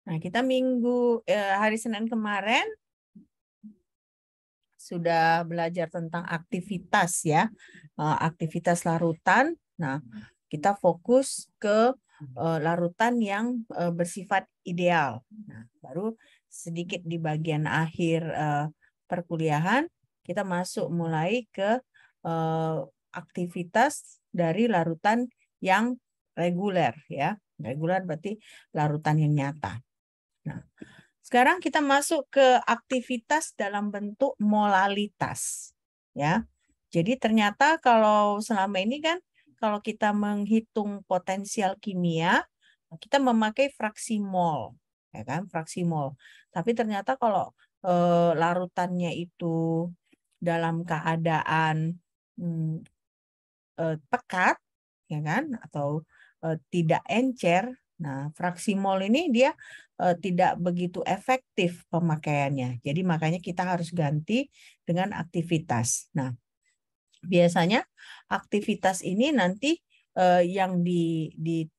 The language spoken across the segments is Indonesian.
Nah, kita hari Senin kemarin sudah belajar tentang aktivitas ya, aktivitas larutan. Nah, kita fokus ke larutan yang bersifat ideal. Nah, baru sedikit di bagian akhir perkuliahan kita masuk mulai ke aktivitas dari larutan yang reguler ya. Reguler berarti larutan yang nyata. Nah, sekarang kita masuk ke aktivitas dalam bentuk molalitas. Ya. Jadi ternyata kalau selama ini kan kalau kita menghitung potensial kimia, kita memakai fraksi mol, ya kan? Fraksi mol. Tapi ternyata kalau larutannya itu dalam keadaan pekat, ya kan? Atau tidak encer. Nah, fraksi mol ini dia tidak begitu efektif pemakaiannya. Jadi makanya kita harus ganti dengan aktivitas. Nah, biasanya aktivitas ini nanti yang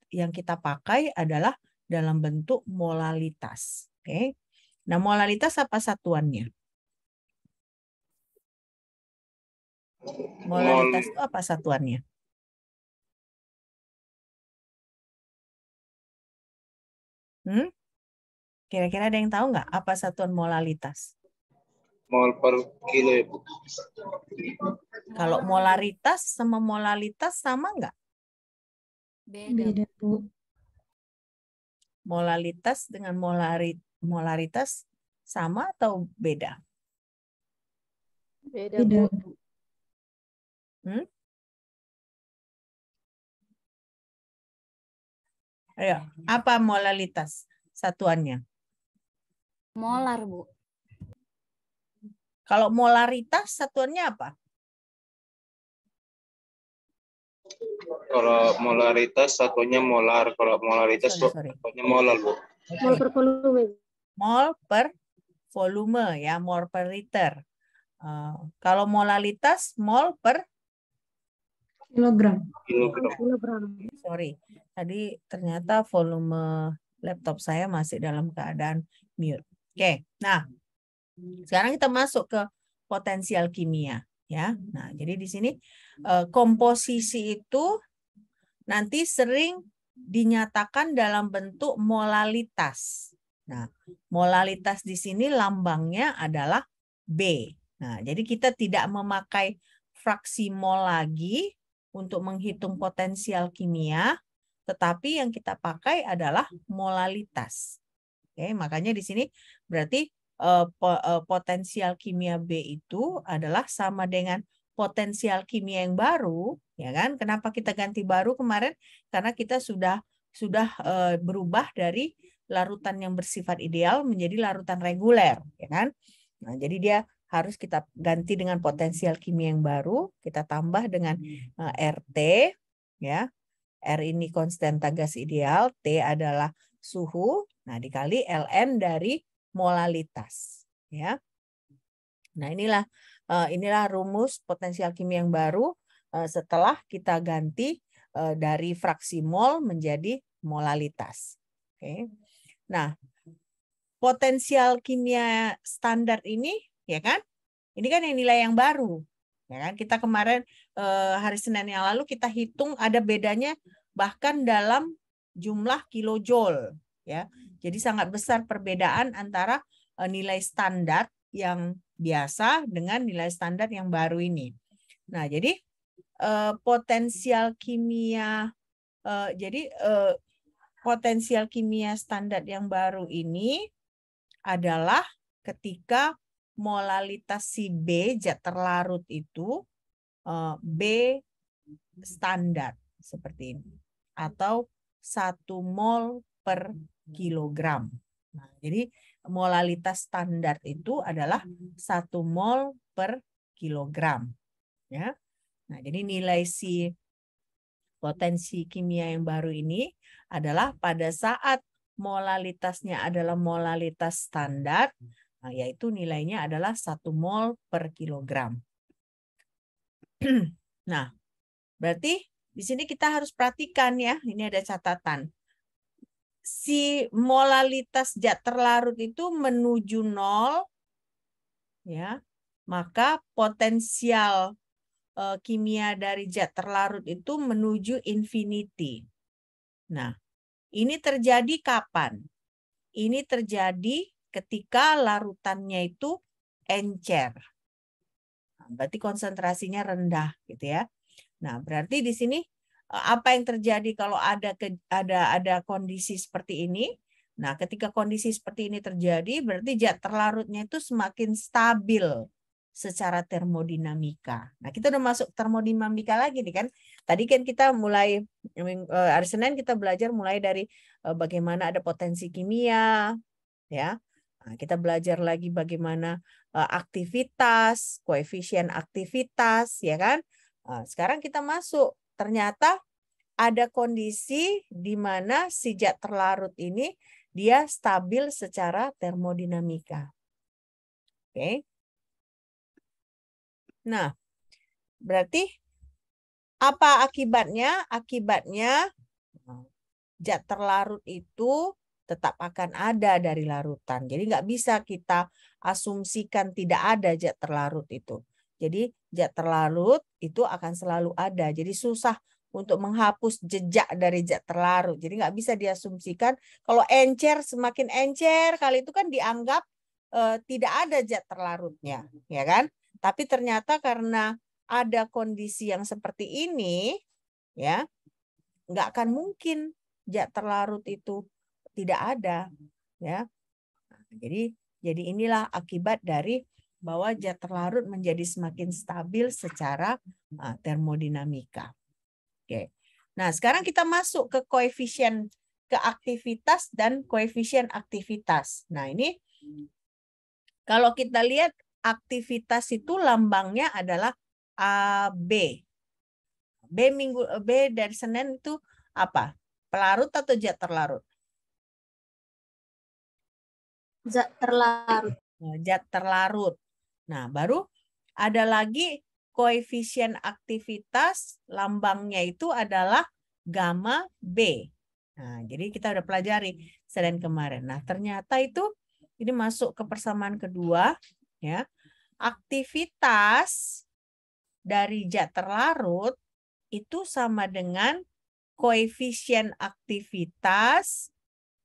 yang kita pakai adalah dalam bentuk molalitas. Oke. Nah, molalitas apa satuannya? Molalitas itu apa satuannya? Kira-kira ada yang tahu nggak apa satuan molalitas? Mol per kilo ya, Bu. Kalau molaritas sama molalitas sama nggak? Beda, Bu. Molalitas dengan molaritas sama atau beda? Beda, Bu. Ayo, apa molalitas satuannya? Molar, Bu. Kalau molaritas satuannya apa? Kalau molaritas satunya molar, kalau molaritas satunya molar, Bu. Mol per volume. Mol per volume ya, mol per liter. Kalau molalitas mol per kilogram. Sorry, tadi ternyata volume laptop saya masih dalam keadaan mute. Oke, nah sekarang kita masuk ke potensial kimia ya. Nah, jadi di sini komposisi itu nanti sering dinyatakan dalam bentuk molalitas. Nah, molalitas di sini lambangnya adalah B. Nah, jadi kita tidak memakai fraksi mol lagi untuk menghitung potensial kimia, tetapi yang kita pakai adalah molalitas. Oke, makanya di sini berarti potensial kimia B itu adalah sama dengan potensial kimia yang baru, ya kan? Kenapa kita ganti baru kemarin? Karena kita sudah berubah dari larutan yang bersifat ideal menjadi larutan reguler, ya kan? Nah, jadi dia harus kita ganti dengan potensial kimia yang baru, kita tambah dengan RT, ya. R ini konstanta gas ideal, T adalah suhu, nah dikali Ln dari molalitas, ya. Nah, inilah rumus potensial kimia yang baru setelah kita ganti dari fraksi mol menjadi molalitas. Oke. Nah, potensial kimia standar ini, ya kan? Ini kan yang nilai yang baru, ya kan? Kita kemarin hari Senin yang lalu kita hitung ada bedanya bahkan dalam jumlah kilojoule, ya. Jadi sangat besar perbedaan antara nilai standar yang biasa dengan nilai standar yang baru ini. Nah, jadi potensial kimia potensial kimia standar yang baru ini adalah ketika molalitas si B zat terlarut itu B standar seperti ini atau 1 mol per kilogram. Nah, jadi molalitas standar itu adalah 1 mol per kilogram. Ya. Nah, jadi nilai si potensi kimia yang baru ini adalah pada saat molalitasnya adalah molalitas standar, nah, yaitu nilainya adalah 1 mol per kilogram. Nah, berarti di sini kita harus perhatikan ya, ini ada catatan. Si molalitas zat terlarut itu menuju 0, ya, maka potensial kimia dari zat terlarut itu menuju infinity. Nah, ini terjadi kapan? Ini terjadi ketika larutannya itu encer. Nah, berarti konsentrasinya rendah, gitu ya. Nah, berarti di sini apa yang terjadi kalau ada kondisi seperti ini? Nah, ketika kondisi seperti ini terjadi, berarti zat terlarutnya itu semakin stabil secara termodinamika. Nah, kita udah masuk termodinamika lagi nih kan. Tadi kan kita mulai hari Senin kita belajar mulai dari bagaimana ada potensi kimia, ya. Nah, kita belajar lagi bagaimana aktivitas, koefisien aktivitas, ya kan. Nah, sekarang kita masuk, ternyata ada kondisi di mana si zat terlarut ini dia stabil secara termodinamika. Oke. Nah, berarti apa akibatnya? Akibatnya zat terlarut itu tetap akan ada dari larutan. Jadi nggak bisa kita asumsikan tidak ada zat terlarut itu. Jadi zat terlarut itu akan selalu ada. Jadi susah untuk menghapus jejak dari zat terlarut. Jadi nggak bisa diasumsikan kalau encer semakin encer kali itu kan dianggap tidak ada zat terlarutnya, ya kan? Tapi ternyata karena ada kondisi yang seperti ini, ya nggak akan mungkin zat terlarut itu tidak ada, ya. Jadi inilah akibat dari bahwa zat terlarut menjadi semakin stabil secara termodinamika. Oke. Nah, sekarang kita masuk ke koefisien keaktivitas dan koefisien aktivitas. Nah, ini kalau kita lihat aktivitas itu lambangnya adalah AB. B dari Senin itu apa? Pelarut atau zat terlarut? Zat terlarut. Zat terlarut. Nah, baru ada lagi koefisien aktivitas, lambangnya itu adalah gamma B. Nah, jadi kita udah pelajari Senin kemarin. Nah, ternyata itu ini masuk ke persamaan kedua, ya. Aktivitas dari zat terlarut itu sama dengan koefisien aktivitas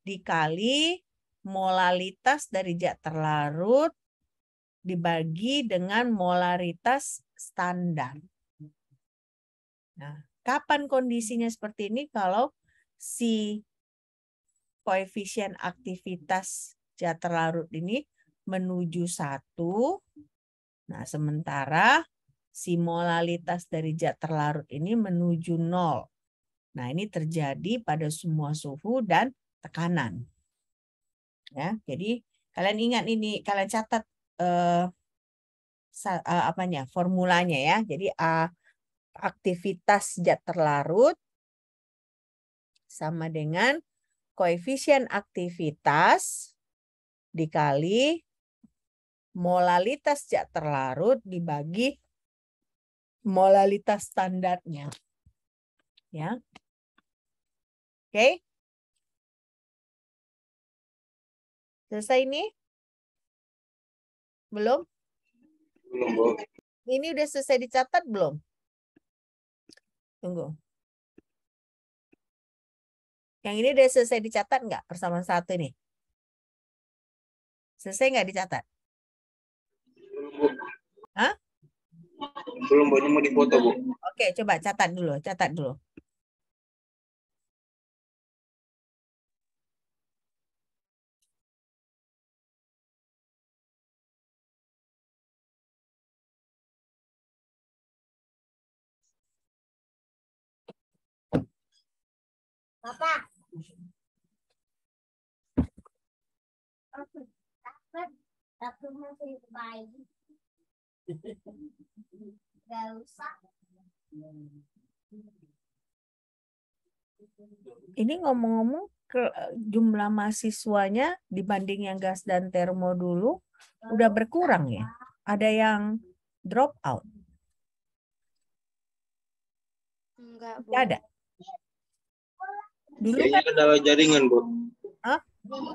dikali molalitas dari zat terlarut dibagi dengan molaritas standar. Nah, kapan kondisinya seperti ini? Kalau si koefisien aktivitas zat terlarut ini menuju 1, nah sementara si molalitas dari zat terlarut ini menuju 0. Nah, ini terjadi pada semua suhu dan tekanan. Ya, jadi kalian ingat ini, kalian catat formulanya ya. Jadi aktivitas zat terlarut sama dengan koefisien aktivitas dikali molalitas zat terlarut dibagi molalitas standarnya. Ya. Oke. Selesai ini? Belum? Belum, Bu. Ini udah selesai dicatat belum? Tunggu. Yang ini udah selesai dicatat nggak persamaan 1 ini? Selesai nggak dicatat? Belum, Bu. Hah? Belum, Bu. Ini mau dipoto, Bu. Oke, coba catat dulu. Catat dulu. Papa. Aku masih bayi. Gak usah. Ini ngomong-ngomong jumlah mahasiswanya dibanding yang gas dan termo dulu udah berkurang ya? Ada yang drop out? Enggak, Bu. Nggak ada. Dulu Kayaknya kan, ada jaringan, Bu.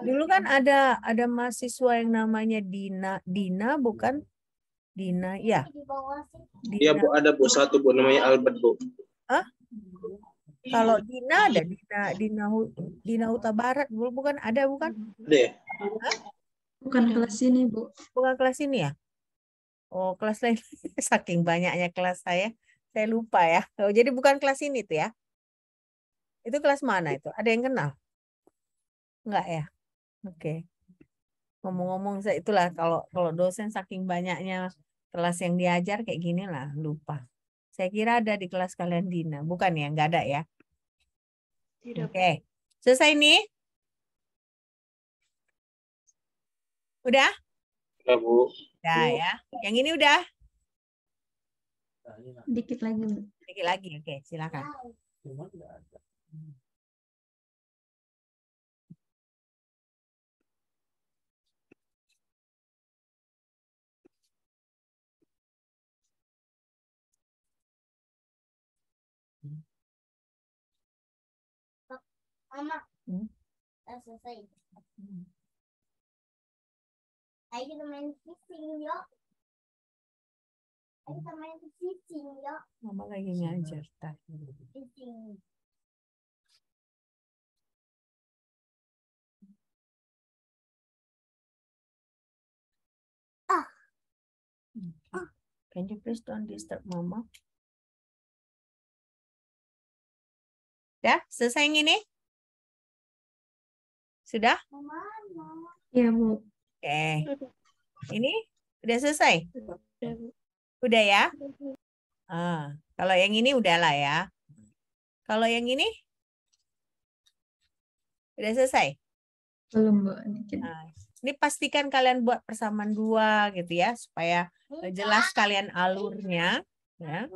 dulu kan ada mahasiswa yang namanya Dina bukan? Dina, ya. Iya, Bu, ada Bu satu Bu namanya Albert, Bu. Kalau Dina ada Dina Huta Barat, bukan ada bukan? Ada ya? Bukan kelas ini, Bu. Bukan kelas ini ya? Oh, kelas lain. Saking banyaknya kelas saya lupa ya. Oh, jadi bukan kelas ini tuh ya? Itu kelas mana itu? Ada yang kenal? Enggak ya? Oke. Ngomong-ngomong, itulah kalau dosen saking banyaknya kelas yang diajar kayak gini lah, lupa. Saya kira ada di kelas kalian Dina. Bukan ya? Enggak ada ya? Tidak. Oke. Selesai nih? Udah? Udah, Bu. Udah ya. Yang ini udah? Dikit lagi, Bu. Sedikit lagi. Oke, silakan. Mama, Hmm. udah selesai. Ayo kita main fishing, yuk. Ayo kita main fishing, yuk. Mama lagi ngajar tadi. Fishing. Can you please don't disturb Mama? Ya, selesai yang ini? Sudah? Mama. Iya, Bu. Oke. Ini udah selesai? Udah ya? Kalau yang ini udahlah ya. Kalau yang ini udah selesai? Belum, Bu. Dikit. Nah, ini pastikan kalian buat persamaan 2 gitu ya, supaya jelas kalian alurnya. Ya.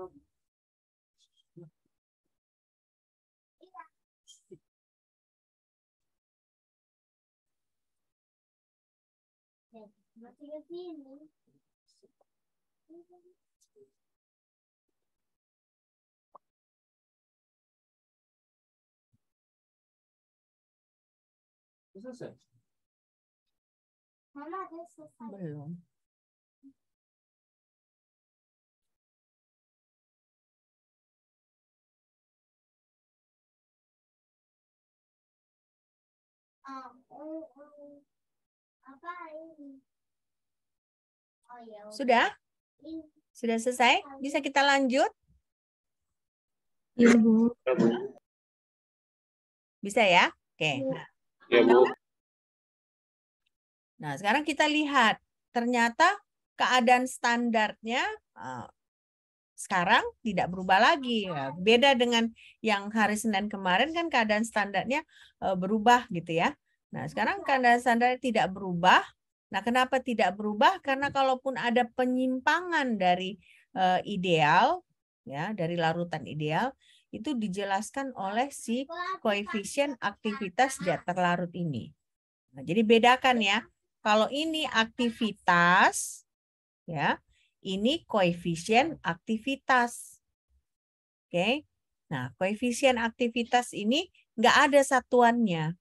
Masih ke sini. Mama udah selesai. Belum. Apa ini? Oh ya. Sudah? Sudah selesai? Bisa kita lanjut? Iya, Bu. Ya, Bu. Bisa ya? Oke. Ya, Bu. Nah, sekarang kita lihat. Ternyata keadaan standarnya sekarang tidak berubah lagi. Ya, beda dengan yang hari Senin kemarin kan keadaan standarnya berubah gitu ya. Nah, sekarang keadaan standar tidak berubah. Nah, kenapa tidak berubah? Karena kalaupun ada penyimpangan dari ideal, ya, dari larutan ideal, itu dijelaskan oleh si koefisien aktivitas zat terlarut ini. Nah, jadi bedakan ya. Kalau ini aktivitas, ya, ini koefisien aktivitas. Oke. Nah, koefisien aktivitas ini nggak ada satuannya.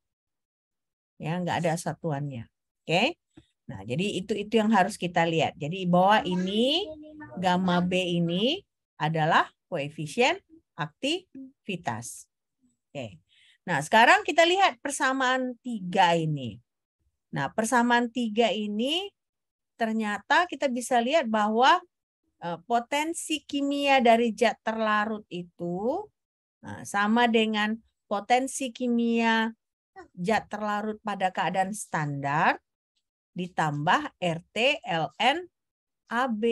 Ya, nggak ada satuannya. Oke. Nah, jadi itu yang harus kita lihat. Jadi bahwa ini gamma B ini adalah koefisien aktivitas. Oke. Nah, sekarang kita lihat persamaan 3 ini. Nah, persamaan 3 ini ternyata kita bisa lihat bahwa potensi kimia dari zat terlarut itu sama dengan potensi kimia zat terlarut pada keadaan standar ditambah RT, ln, AB.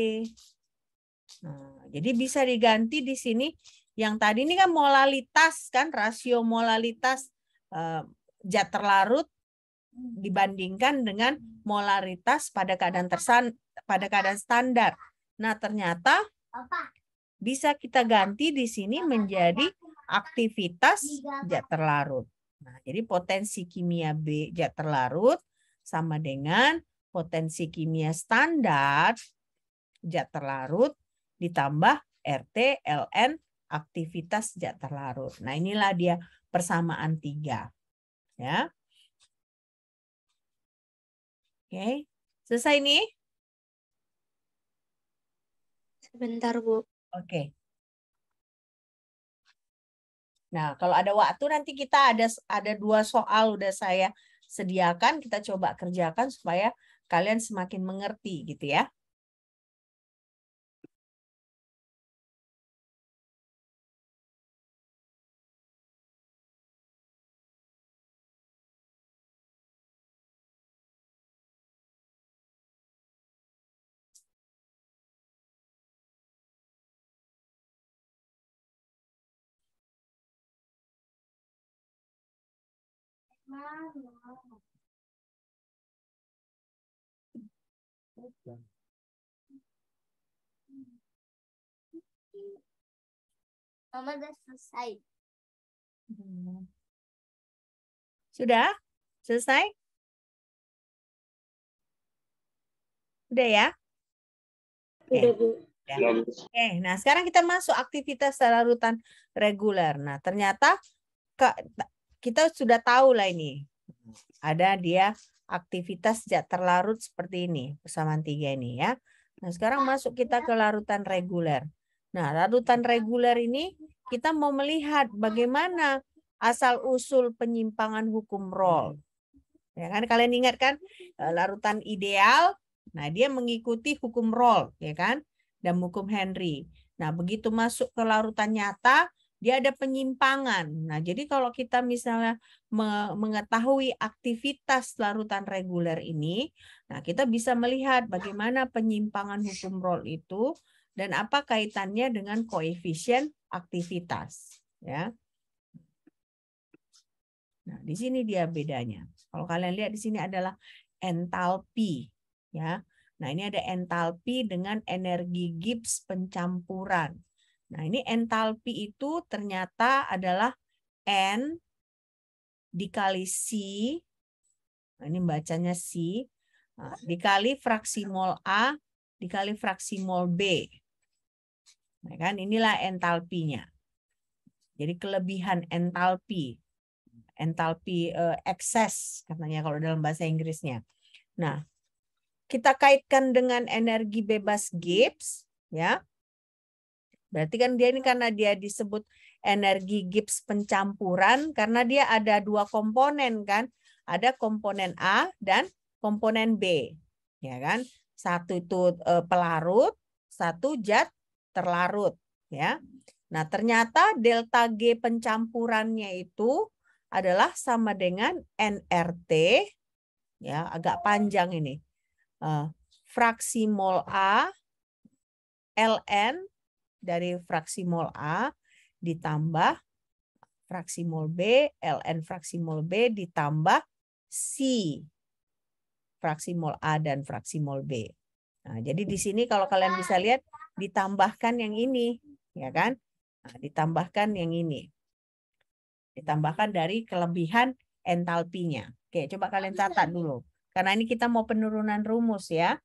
Nah, jadi bisa diganti di sini. Yang tadi ini kan molalitas kan, rasio molalitas zat terlarut dibandingkan dengan molaritas pada keadaan standar. Nah, ternyata bisa kita ganti di sini menjadi aktivitas zat terlarut. Nah, jadi potensi kimia B zat terlarut sama dengan potensi kimia standar zat terlarut ditambah RT, ln, aktivitas sejak terlarut. Nah, inilah dia persamaan 3. Ya. Oke. Selesai nih? Sebentar, Bu. Oke. Nah, kalau ada waktu nanti kita ada 2 soal udah saya sediakan, kita coba kerjakan supaya kalian semakin mengerti gitu ya. Mama udah selesai. Sudah? Selesai? Udah ya? Udah, Bu. Ya. Oke, nah sekarang kita masuk aktivitas larutan reguler. Nah, ternyata kita sudah tahu lah ini. Ada dia aktivitas sejak terlarut seperti ini, persamaan 3 ini ya. Nah, sekarang masuk kita ke larutan reguler. Nah, larutan reguler ini kita mau melihat bagaimana asal-usul penyimpangan hukum Rolle. Ya kan, kalian ingat kan larutan ideal, nah dia mengikuti hukum Rolle, ya kan, dan hukum Henry. Nah, begitu masuk ke larutan nyata, dia ada penyimpangan. Nah, jadi kalau kita misalnya mengetahui aktivitas larutan reguler ini, nah kita bisa melihat bagaimana penyimpangan hukum Rolle itu dan apa kaitannya dengan koefisien aktivitas, ya. Nah, di sini dia bedanya. Kalau kalian lihat di sini adalah entalpi, ya. Nah, ini ada entalpi dengan energi Gibbs pencampuran. Nah, ini entalpi itu ternyata adalah N dikali C. Nah, ini bacanya C. Nah, dikali fraksi mol A dikali fraksi mol B. Nah, kan inilah entalpinya. Jadi kelebihan entalpi. Entalpi ekses katanya kalau dalam bahasa Inggrisnya. Nah, kita kaitkan dengan energi bebas Gibbs, ya. Berarti kan dia ini karena dia disebut energi Gibbs pencampuran karena dia ada 2 komponen kan. Ada komponen A dan komponen B, ya kan? Satu itu pelarut, satu zat terlarut, ya. Nah, ternyata delta G pencampurannya itu adalah sama dengan nRT, ya, agak panjang ini. Fraksi mol A ln dari fraksi mol A ditambah fraksi mol B ln fraksi mol B ditambah C fraksi mol A dan fraksi mol B. Nah, jadi di sini kalau kalian bisa lihat ditambahkan yang ini, ya kan? Nah, ditambahkan yang ini. Ditambahkan dari kelebihan entalpinya. Oke, coba kalian catat dulu. Karena ini kita mau penurunan rumus ya.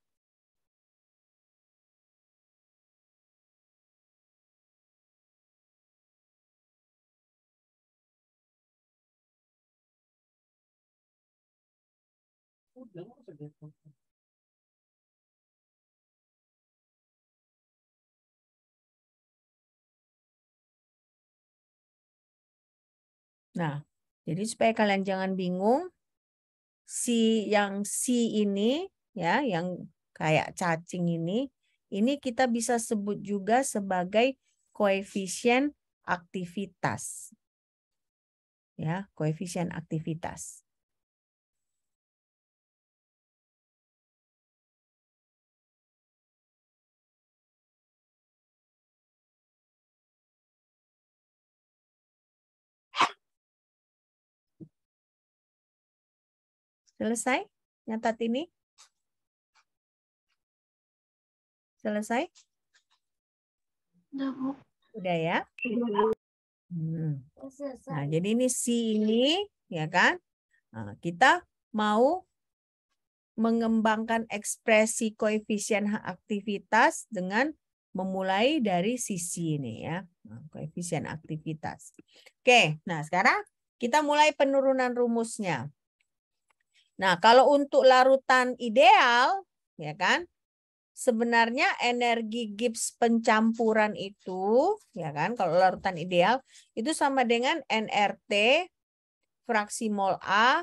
Nah, jadi supaya kalian jangan bingung, yang C ini ya, yang kayak cacing ini kita bisa sebut juga sebagai koefisien aktivitas. Ya, koefisien aktivitas. Selesai? Nyatat ini? Selesai? Udah, Bu. Udah ya? Nah, jadi ini C ini, ya kan? Nah, kita mau mengembangkan ekspresi koefisien aktivitas dengan memulai dari sisi ini ya, koefisien aktivitas. Oke, nah sekarang kita mulai penurunan rumusnya. Nah, kalau untuk larutan ideal, ya kan, sebenarnya energi Gibbs pencampuran itu, ya kan, kalau larutan ideal itu sama dengan nRT fraksi mol A,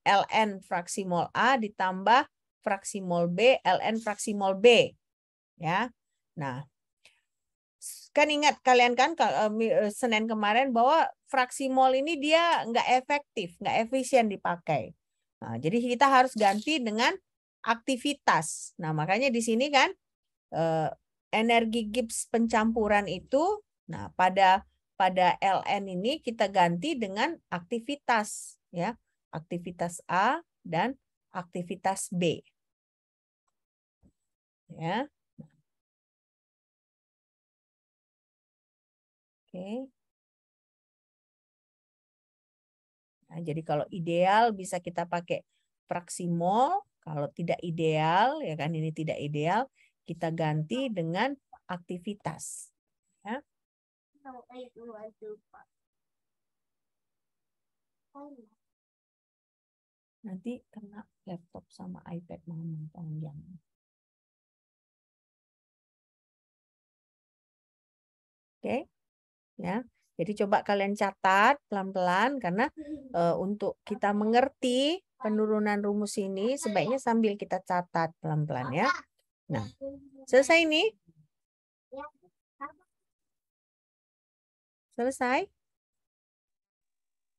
ln fraksi mol A ditambah fraksi mol B, ln fraksi mol B, ya. Nah, kan ingat kalian kan Senin kemarin bahwa fraksi mol ini dia nggak efektif, nggak efisien dipakai. Nah, jadi kita harus ganti dengan aktivitas. Nah, makanya di sini kan energi Gibbs pencampuran itu, nah pada ln ini kita ganti dengan aktivitas, ya, aktivitas A dan aktivitas B, ya. Oke. Nah, jadi kalau ideal bisa kita pakai fraksi mol, kalau tidak ideal, ya kan ini tidak ideal, kita ganti dengan aktivitas. Ya. Nanti kena laptop sama iPad mama, tolong jangan. Oke, ya. Jadi coba kalian catat pelan-pelan karena untuk kita mengerti penurunan rumus ini sebaiknya sambil kita catat pelan-pelan ya. Nah, selesai ini? Selesai?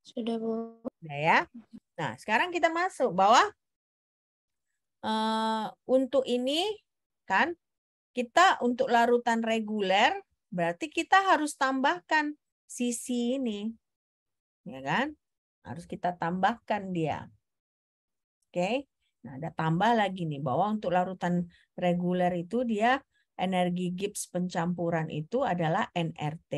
Sudah, Bu. Sudah ya. Nah, sekarang kita masuk bahwa untuk ini kan kita untuk larutan reguler berarti kita harus tambahkan sisi ini. Ya kan? Harus kita tambahkan dia. Oke. Nah, ada tambah lagi nih bahwa untuk larutan reguler itu dia energi Gibbs pencampuran itu adalah nRT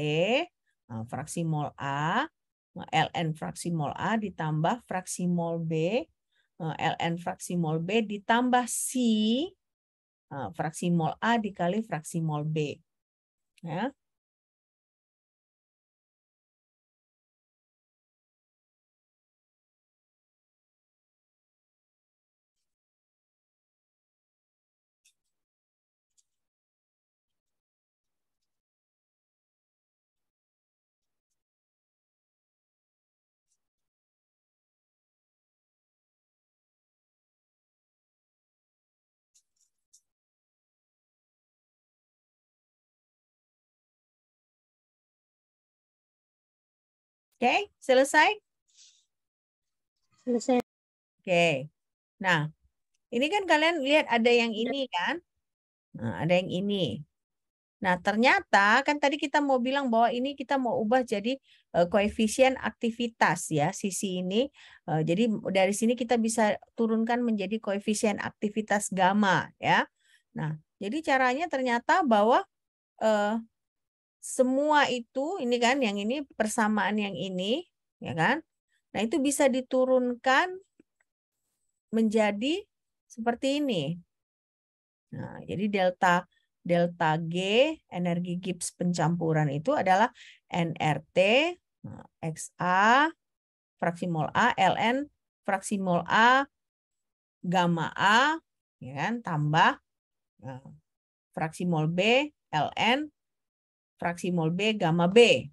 fraksi mol A, ln fraksi mol A ditambah fraksi mol B, ln fraksi mol B ditambah C fraksi mol A dikali fraksi mol B. Ya. Oke, selesai? Selesai. Oke. Nah, ini kan kalian lihat ada yang ini kan? Nah, ada yang ini. Nah, ternyata kan tadi kita mau bilang bahwa ini kita mau ubah jadi koefisien aktivitas ya, sisi ini. Jadi dari sini kita bisa turunkan menjadi koefisien aktivitas gamma ya. Nah, jadi caranya ternyata bahwa semua itu ini kan yang ini persamaan yang ini ya kan. Nah, itu bisa diturunkan menjadi seperti ini. Nah, jadi delta G energi Gibbs pencampuran itu adalah nRT XA fraksi mol A ln fraksi mol A gamma A ya kan tambah fraksi mol B ln fraksi mol B gamma B.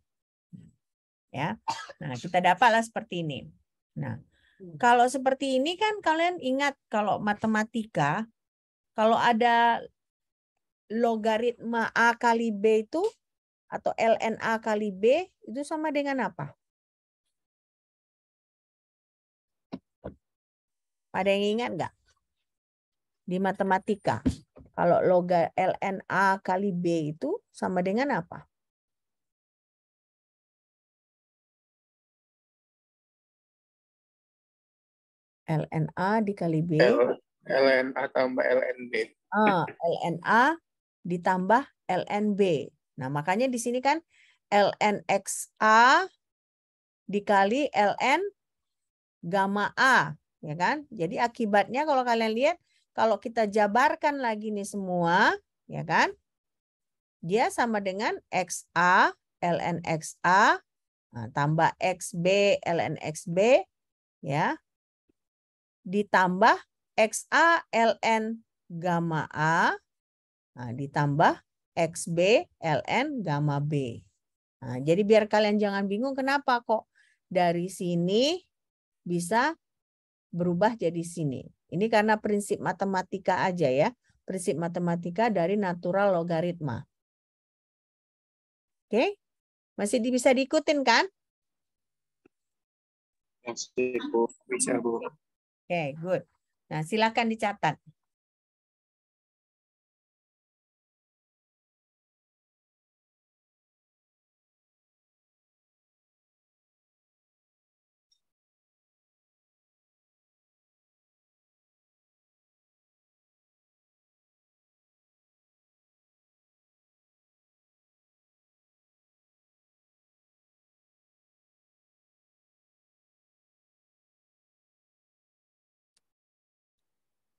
Ya. Nah, kita dapatlah seperti ini. Nah, kalau seperti ini kan kalian ingat kalau matematika kalau ada logaritma A kali B itu atau ln A kali B itu sama dengan apa? Ada yang ingat nggak? Di matematika, kalau ln A kali B itu sama dengan apa? ln A dikali B. ln A tambah ln B. ln A ditambah ln B. Nah, makanya di sini kan ln XA dikali ln gamma A, ya kan? Jadi akibatnya kalau kalian lihat, kalau kita jabarkan lagi nih semua, ya kan? dia sama dengan XA ln XA tambah XB ln XB ya, ditambah XA ln gamma A ditambah XB ln gamma B. Nah, jadi biar kalian jangan bingung kenapa kok dari sini bisa berubah jadi sini. Ini karena prinsip matematika aja ya. Prinsip matematika dari natural logaritma. Oke? Masih bisa diikutin kan? Masih, Bu. Bisa, Bu. Oke, good. Nah, silakan dicatat.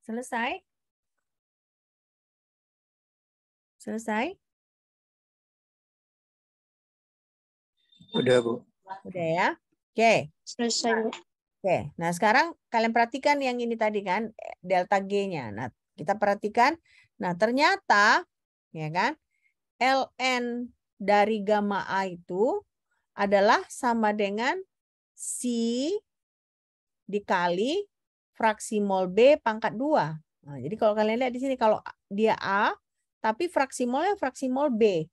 Selesai? Selesai? Udah, Bu. Udah ya? Oke. Selesai, Bu. Oke. Nah, sekarang kalian perhatikan yang ini tadi kan, delta G-nya. Nah, kita perhatikan. Nah, ternyata ya kan, ln dari gamma A itu adalah sama dengan C dikali fraksi mol B pangkat 2. Nah, jadi kalau kalian lihat di sini, kalau dia A, tapi fraksi molnya fraksi mol B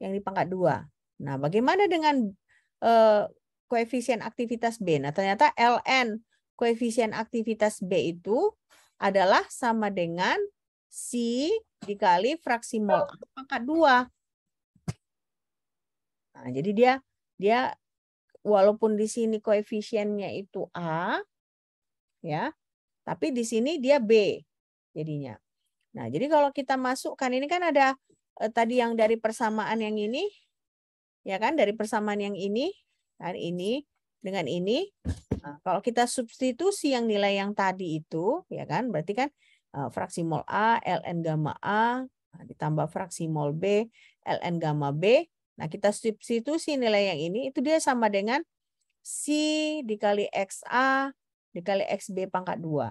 yang di pangkat 2. Nah, bagaimana dengan koefisien aktivitas B? Nah, ternyata ln koefisien aktivitas B itu adalah sama dengan C dikali fraksi mol A pangkat 2. Nah, jadi dia walaupun di sini koefisiennya itu A, ya, tapi di sini dia B jadinya. Nah, jadi kalau kita masukkan ini kan ada tadi yang dari persamaan yang ini, ya kan, dari persamaan yang ini, kan ini dengan ini. Nah, kalau kita substitusi yang nilai yang tadi itu, ya kan, berarti kan fraksi mol A ln gamma A ditambah fraksi mol B ln gamma B. Nah, kita substitusi nilai yang ini, itu dia sama dengan C dikali XA dikali XB pangkat 2.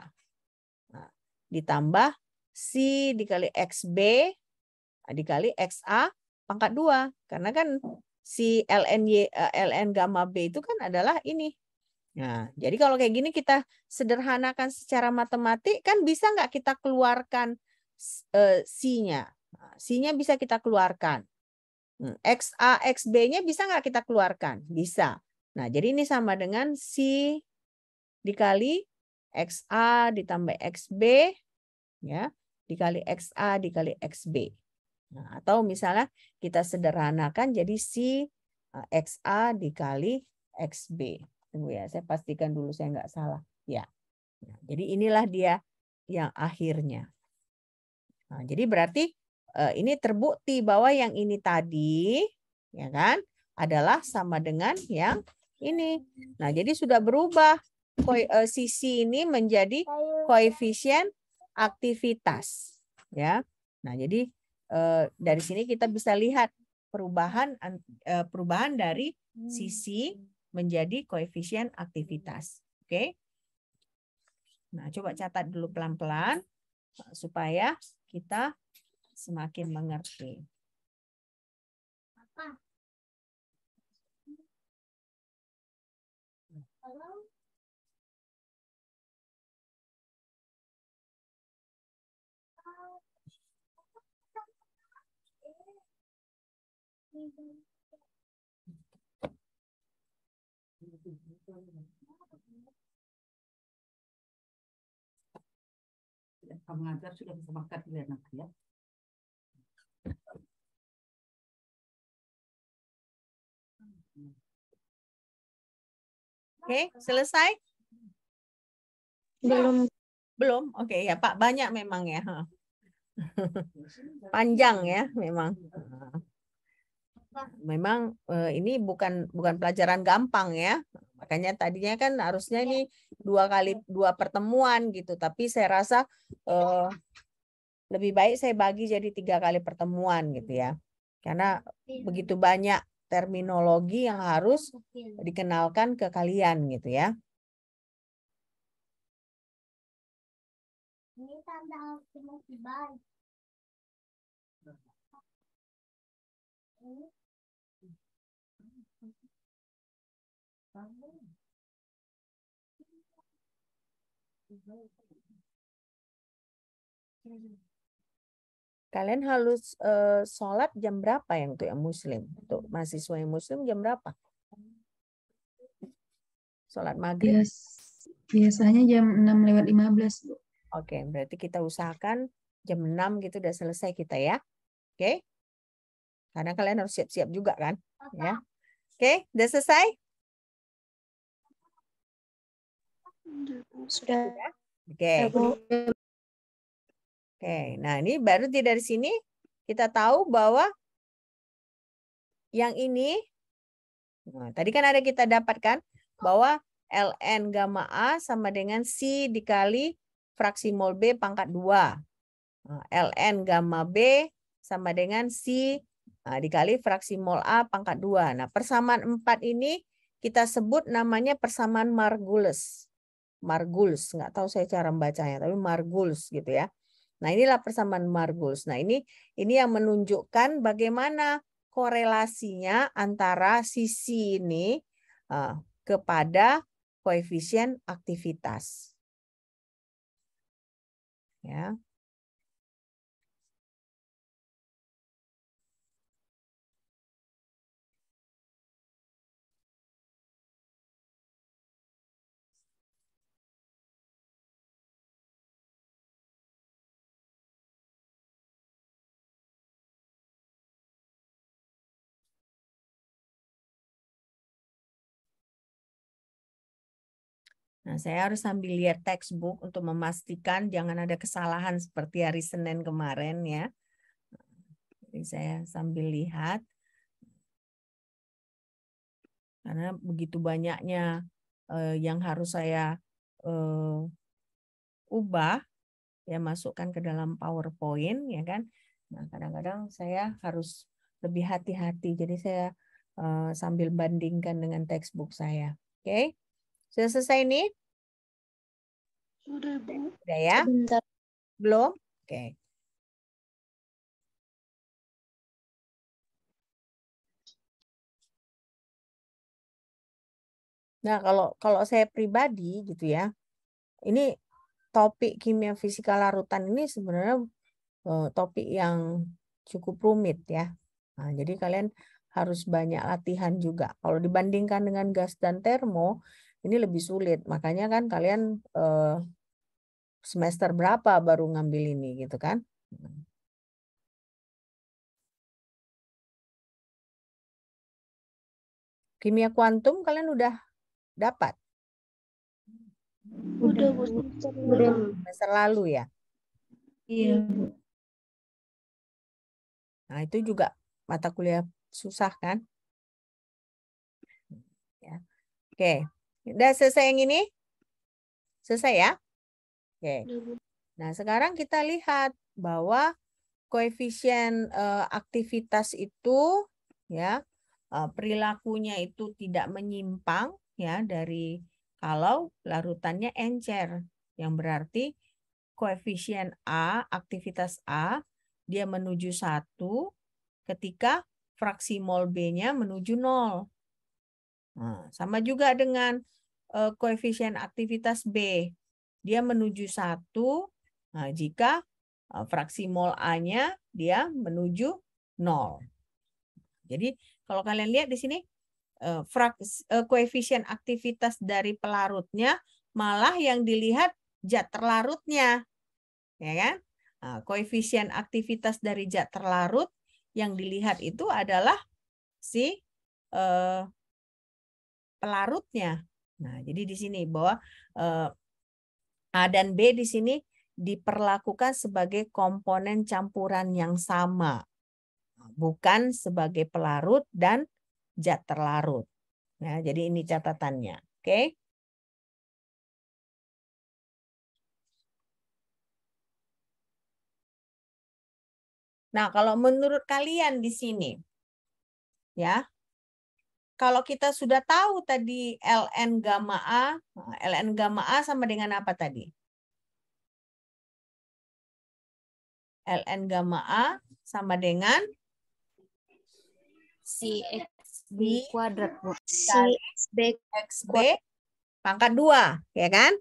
Nah, ditambah C dikali XB dikali XA pangkat 2. Karena kan si ln gamma B itu kan adalah ini. Nah, jadi kalau kayak gini kita sederhanakan secara matematik, kan bisa nggak kita keluarkan C-nya? C-nya bisa kita keluarkan. XA, XB-nya bisa nggak kita keluarkan? Bisa. Nah, jadi ini sama dengan C dikali XA ditambah XB, ya, dikali XA dikali XB. Nah, atau misalnya kita sederhanakan jadi C XA dikali XB. Tunggu ya, saya pastikan dulu saya nggak salah. Ya. Nah, jadi inilah dia yang akhirnya. Nah, jadi berarti ini terbukti bahwa yang ini tadi, ya kan, adalah sama dengan yang ini. Nah, jadi sudah berubah sisi ini menjadi koefisien aktivitas, ya. Nah, jadi dari sini kita bisa lihat perubahan dari sisi menjadi koefisien aktivitas. Oke. Nah, coba catat dulu pelan-pelan supaya kita semakin mengerti. Pengajar sudah bisa makan di luar negeri ya. Oke, selesai? Belum. Belum? Oke, ya Pak, banyak memang ya. Panjang ya memang. Memang ini bukan pelajaran gampang ya. Makanya tadinya kan harusnya ini 2 pertemuan gitu. Tapi saya rasa lebih baik saya bagi jadi 3 kali pertemuan gitu ya. Karena begitu banyak terminologi yang harus dikenalkan ke kalian gitu ya. Ini tanda masih baik. Kalian harus sholat jam berapa yang untuk yang muslim? Untuk mahasiswa yang muslim jam berapa? Sholat maghrib? Biasanya jam 6:15, Bu. Oke, berarti kita usahakan jam 6 gitu udah selesai kita ya. Oke? Karena kalian harus siap-siap juga kan? Ya. Oke, udah selesai? Sudah. Oke. Bu. Oke, nah ini baru dari sini kita tahu bahwa yang ini, nah, tadi kan ada kita dapatkan bahwa ln gamma A sama dengan C dikali fraksi mol B pangkat 2. Nah, ln gamma B sama dengan C dikali fraksi mol A pangkat 2. Nah, persamaan 4 ini kita sebut namanya persamaan Margulis. Margulis, nggak tahu saya cara membacanya, tapi Margulis gitu ya. Nah, inilah persamaan Margulis. Nah, ini yang menunjukkan bagaimana korelasinya antara sisi ini kepada koefisien aktivitas. Ya. Nah, saya harus sambil lihat textbook untuk memastikan jangan ada kesalahan seperti hari Senin kemarin ya. Jadi saya sambil lihat. Karena begitu banyaknya yang harus saya ubah, ya masukkan ke dalam PowerPoint ya kan. Nah, kadang-kadang saya harus lebih hati-hati. Jadi saya sambil bandingkan dengan textbook saya. Oke. Sudah selesai nih? Sudah, Bu. Sudah ya? Sebentar. Belum? Oke. Nah, kalau saya pribadi gitu ya, ini topik kimia fisika larutan ini sebenarnya topik yang cukup rumit ya. Nah, jadi kalian harus banyak latihan juga. Kalau dibandingkan dengan gas dan termo, ini lebih sulit. Makanya kan kalian semester berapa baru ngambil ini gitu kan? Kimia kuantum kalian udah dapat? Udah, Bu. Semester lalu ya? Iya, Bu. Nah, itu juga mata kuliah susah kan? Ya. Oke. Udah selesai yang ini? Selesai ya? Oke. Nah, sekarang kita lihat bahwa koefisien aktivitas itu ya perilakunya itu tidak menyimpang ya dari kalau larutannya encer, yang berarti koefisien A, aktivitas A dia menuju 1 ketika fraksi mol B-nya menuju 0. Nah, sama juga dengan koefisien aktivitas B. Dia menuju 1 jika fraksi mol A-nya dia menuju 0. Jadi kalau kalian lihat di sini koefisien aktivitas dari pelarutnya malah yang dilihat zat terlarutnya. Ya kan? Nah, koefisien aktivitas dari zat terlarut yang dilihat itu adalah si pelarutnya. Nah, jadi di sini bahwa A dan B di sini diperlakukan sebagai komponen campuran yang sama, bukan sebagai pelarut dan zat terlarut. Nah, jadi ini catatannya. Oke? Nah, kalau menurut kalian di sini, ya, kalau kita sudah tahu tadi ln gamma A sama dengan apa tadi? Ln gamma A sama dengan Si XB Si kuadrat, Bu. kali XB pangkat 2, ya kan?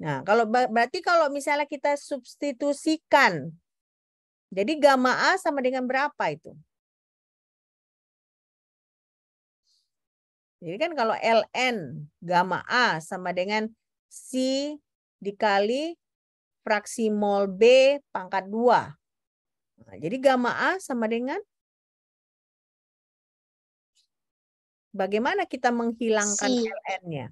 Nah, kalau berarti kalau misalnya kita substitusikan, jadi gamma A sama dengan berapa itu? Jadi kan kalau ln gamma A sama dengan si dikali fraksi mol B pangkat 2. Nah, jadi gamma A sama dengan bagaimana kita menghilangkan Si. ln-nya?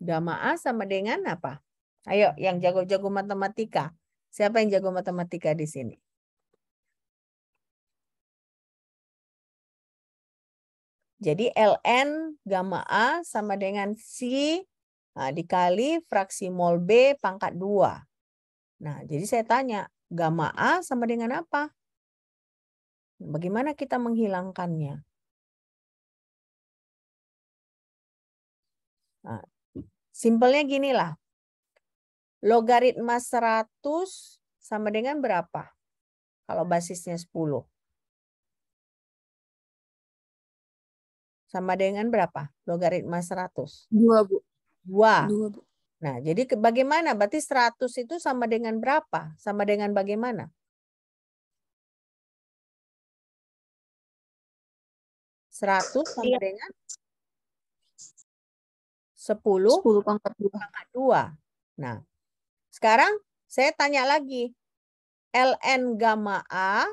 Gamma A sama dengan apa? Ayo, yang jago-jago matematika. Siapa yang jago matematika di sini? Jadi ln gamma A sama dengan si dikali fraksi mol B pangkat 2. Nah, jadi saya tanya, gamma A sama dengan apa? Bagaimana kita menghilangkannya? Nah, simpelnya ginilah. Logaritma 100 sama dengan berapa? Kalau basisnya 10. Sama dengan berapa? Logaritma 100. 2, Bu. 2. 2, Bu. Nah, jadi bagaimana? Berarti 100 itu sama dengan berapa? Sama dengan bagaimana? 100 sama dengan 10 pangkat 2. pangkat 2. Nah, sekarang saya tanya lagi. ln gamma A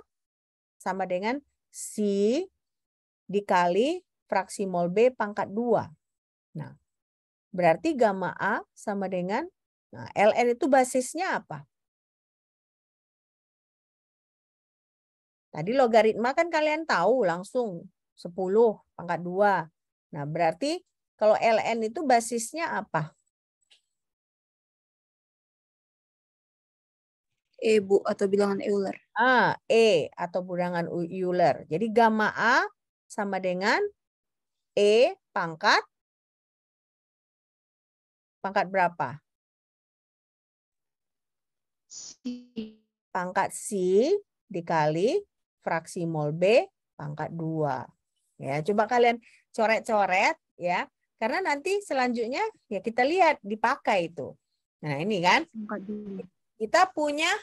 sama dengan si dikali fraksi mol B pangkat 2. Nah, berarti gamma A sama dengan, nah, ln itu basisnya apa? Tadi logaritma kan kalian tahu langsung 10 pangkat 2. Nah, berarti kalau ln itu basisnya apa? E, Bu, atau bilangan Euler. E atau bilangan Euler. Jadi gamma A sama dengan E pangkat berapa? Pangkat si dikali fraksi mol B pangkat 2. Ya, coba kalian coret-coret ya. Karena nanti selanjutnya ya kita lihat dipakai itu. Nah, ini kan kita punya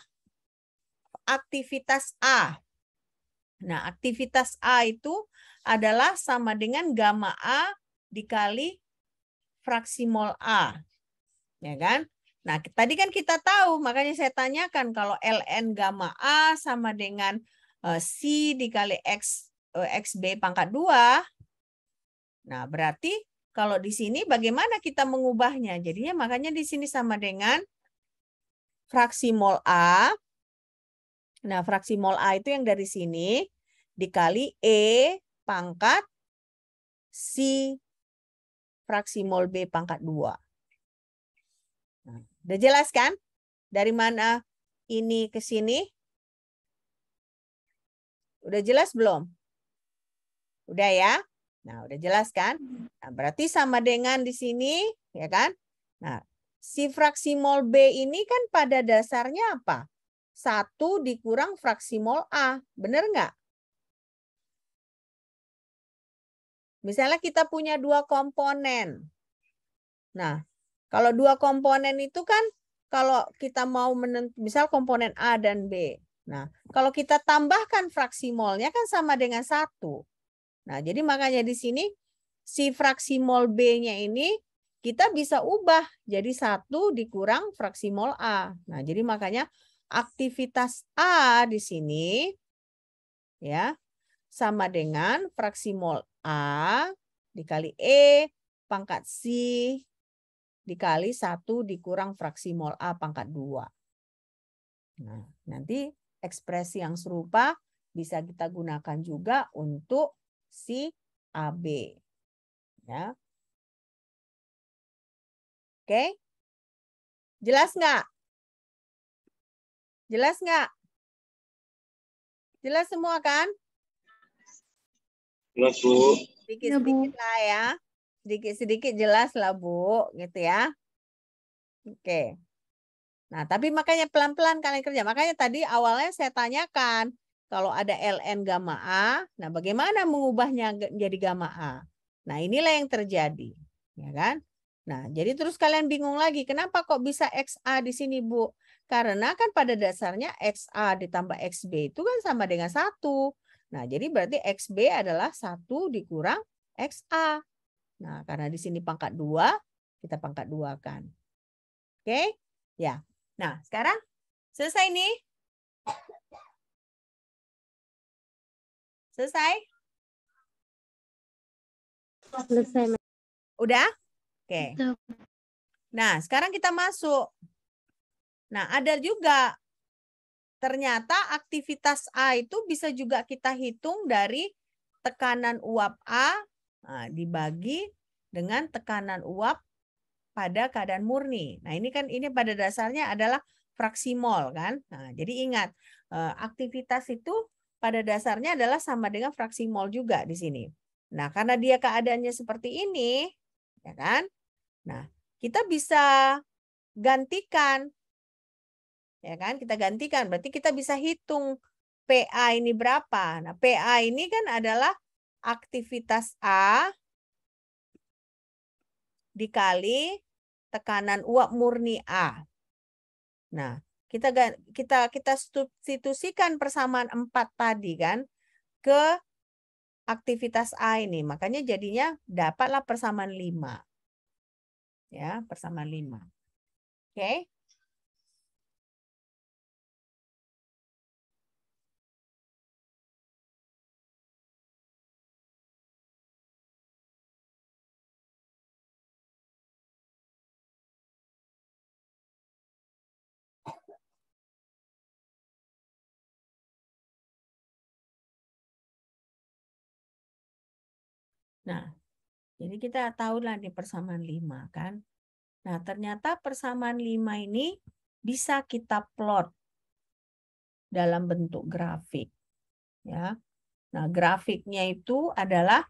aktivitas A. Nah, aktivitas A itu adalah sama dengan gamma A dikali fraksi mol A. Ya kan? Nah, tadi kan kita tahu, makanya saya tanyakan kalau ln gamma A sama dengan si dikali XB pangkat 2. Nah, berarti kalau di sini bagaimana kita mengubahnya? Jadinya makanya di sini sama dengan fraksi mol A. Nah, fraksi mol A itu yang dari sini dikali E pangkat si fraksi mol B pangkat 2. Nah, udah jelas kan? Dari mana ini ke sini? Udah jelas belum? Udah ya? Nah, udah jelas kan? Nah, berarti sama dengan di sini, ya kan? Nah, si fraksi mol B ini kan pada dasarnya apa? 1 dikurang fraksi mol A. Benar nggak? Misalnya kita punya 2 komponen. Nah, kalau 2 komponen itu kan kalau kita mau menentukan, misal komponen A dan B. Nah, kalau kita tambahkan fraksi molnya kan sama dengan 1. Nah, jadi makanya di sini si fraksi mol B-nya ini kita bisa ubah jadi 1 dikurang fraksi mol A. Nah, jadi makanya aktivitas A di sini ya sama dengan fraksi mol A dikali E pangkat si dikali 1 dikurang fraksi mol A pangkat 2. Nah, nanti ekspresi yang serupa bisa kita gunakan juga untuk si AB. Ya. Oke. Jelas nggak? Jelas nggak? Jelas semua kan? Jelas, Bu. Sedikit-sedikit lah ya. Sedikit-sedikit jelas lah, Bu. Gitu ya. Oke. Nah, tapi makanya pelan-pelan kalian kerja. Makanya tadi awalnya saya tanyakan, kalau ada ln gamma A, nah bagaimana mengubahnya menjadi gamma A? Nah, inilah yang terjadi. Ya kan? Nah, jadi terus kalian bingung lagi, kenapa kok bisa XA di sini, Bu? Karena kan pada dasarnya XA ditambah XB itu kan sama dengan 1. Nah, jadi berarti XB adalah 1 dikurang XA. Nah, karena di sini pangkat 2, kita pangkat 2 kan. Oke? Ya. Nah, sekarang selesai nih? Selesai? Selesai. Udah? Oke. Nah, sekarang kita masuk. Nah, ada juga ternyata aktivitas A itu bisa juga kita hitung dari tekanan uap A dibagi dengan tekanan uap pada keadaan murni. Nah, ini kan ini pada dasarnya adalah fraksi mol kan. Nah, jadi ingat aktivitas itu pada dasarnya adalah sama dengan fraksi mol juga di sini. Nah, karena dia keadaannya seperti ini, ya kan? Nah, kita bisa gantikan, ya kan? Kita gantikan, berarti kita bisa hitung PA ini berapa. Nah, PA ini kan adalah aktivitas A dikali tekanan uap murni A. Nah, kita substitusikan persamaan 4 tadi kan ke aktivitas A ini. Makanya jadinya dapatlah persamaan 5. Ya, persamaan 5. Oke. Nah, jadi kita tahulah di persamaan 5 kan. Nah, ternyata persamaan 5 ini bisa kita plot dalam bentuk grafik. Ya. Nah, grafiknya itu adalah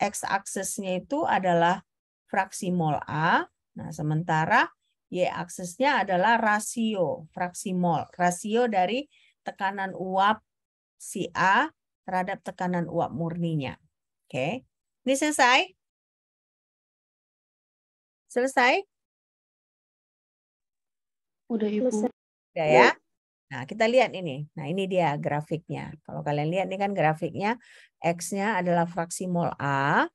x-aksesnya itu adalah fraksi mol A. Nah, sementara y-aksesnya adalah rasio fraksi mol. Rasio dari tekanan uap si A terhadap tekanan uap murninya. Oke. Ini selesai? Selesai? Udah Ibu. Udah ya? Nah, kita lihat ini. Nah, ini dia grafiknya. Kalau kalian lihat ini kan grafiknya X-nya adalah fraksi mol A,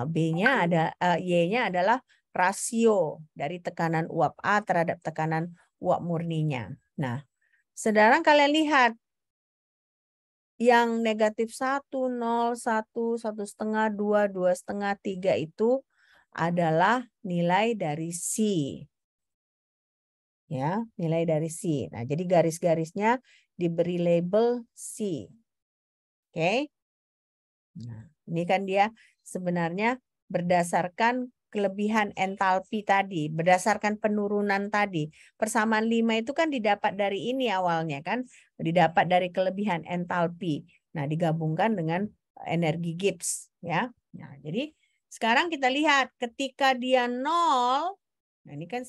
B-nya ada Y-nya adalah rasio dari tekanan uap A terhadap tekanan uap murninya. Nah, sekarang kalian lihat yang negatif 1, 0, 1, 1,5, 2, 2,5, 3 itu adalah nilai dari C. Ya, nilai dari C. Nah, jadi garis-garisnya diberi label C. Oke. Nah, ini kan dia sebenarnya berdasarkan kelebihan entalpi tadi, berdasarkan penurunan tadi. Persamaan 5 itu kan didapat dari ini awalnya kan, didapat dari kelebihan entalpi. Nah, digabungkan dengan energi Gibbs ya. Nah, jadi sekarang kita lihat ketika dia 0, nah ini kan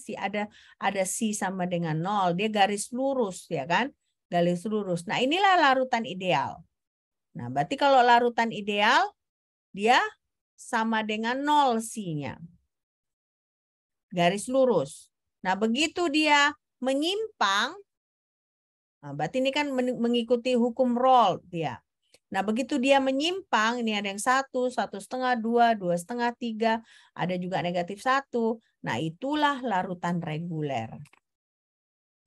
ada C sama dengan 0, dia garis lurus ya kan? Garis lurus. Nah, inilah larutan ideal. Nah, berarti kalau larutan ideal dia sama dengan 0 C-nya. Garis lurus. Nah, begitu dia menyimpang, nah berarti ini kan mengikuti hukum Rolle dia. Nah, begitu dia menyimpang, ini ada yang 1, 1,5, 2, 2,5, 3, ada juga negatif 1. Nah, itulah larutan reguler.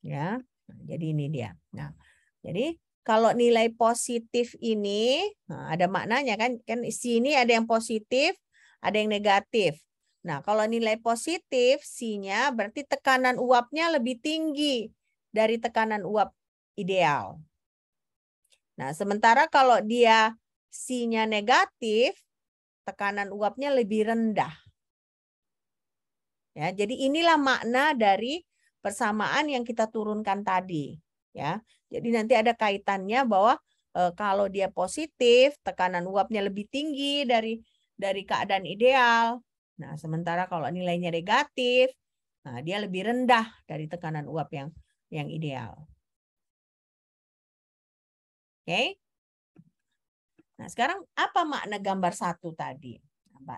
Ya, nah, jadi ini dia. Nah, jadi kalau nilai positif ini nah, ada maknanya kan sini ada yang positif, ada yang negatif. Nah, kalau nilai positif C-nya berarti tekanan uapnya lebih tinggi dari tekanan uap ideal. Nah, sementara kalau dia C-nya negatif, tekanan uapnya lebih rendah. Ya, jadi inilah makna dari persamaan yang kita turunkan tadi. Ya, jadi nanti ada kaitannya bahwa kalau dia positif, tekanan uapnya lebih tinggi dari keadaan ideal. Nah, sementara kalau nilainya negatif, nah dia lebih rendah dari tekanan uap yang ideal. Oke? Nah, sekarang apa makna gambar 1 tadi?